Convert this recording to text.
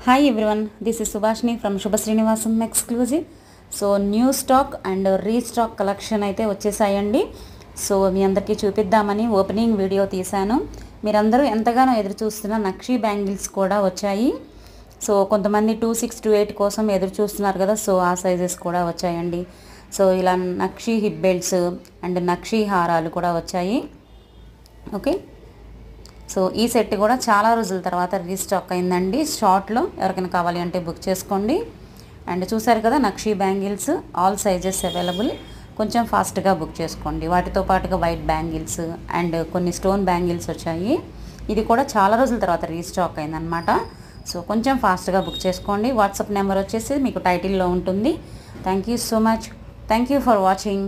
Hi everyone, this is Subhashini from Shubha Srinivasam Exclusive. So new stock and restock collection అయితే వచ్చేసాయండి. So మీ అందరికీ చూపిద్దామని opening video తీశాను. మీరందరూ ఎంతగానో ఎదురు చూస్తున్న నక్షీ బ్యాంగిల్స్ కూడా వచ్చాయి. సో కొంతమంది 2628 కోసం ఎదురు చూస్తున్నారు కదా, సో ఆ సైజెస్ కూడా వచ్చాయండి. సో ఇలా nakshi hip belts and nakshi హారాలు కూడా వచ్చాయి. ఓకే, సో ఈ సెట్ కూడా చాలా రోజుల తర్వాత రీస్టాక్ అయిందండి. షార్ట్లో ఎవరికైనా కావాలి అంటే బుక్ చేసుకోండి. అండ్ చూసారు కదా nakshi bangles, all sizes available. కొంచెం ఫాస్ట్గా బుక్ చేసుకోండి. వాటితో పాటుగా వైట్ బ్యాంగిల్స్ అండ్ కొన్ని స్టోన్ బ్యాంగిల్స్ వచ్చాయి. ఇది కూడా చాలా రోజుల తర్వాత రీస్టాక్ అయిందనమాట. సో కొంచెం ఫాస్ట్గా బుక్ చేసుకోండి. వాట్సాప్ నెంబర్ వచ్చేసి మీకు టైటిల్లో ఉంటుంది. Thank you so much. Thank you for watching.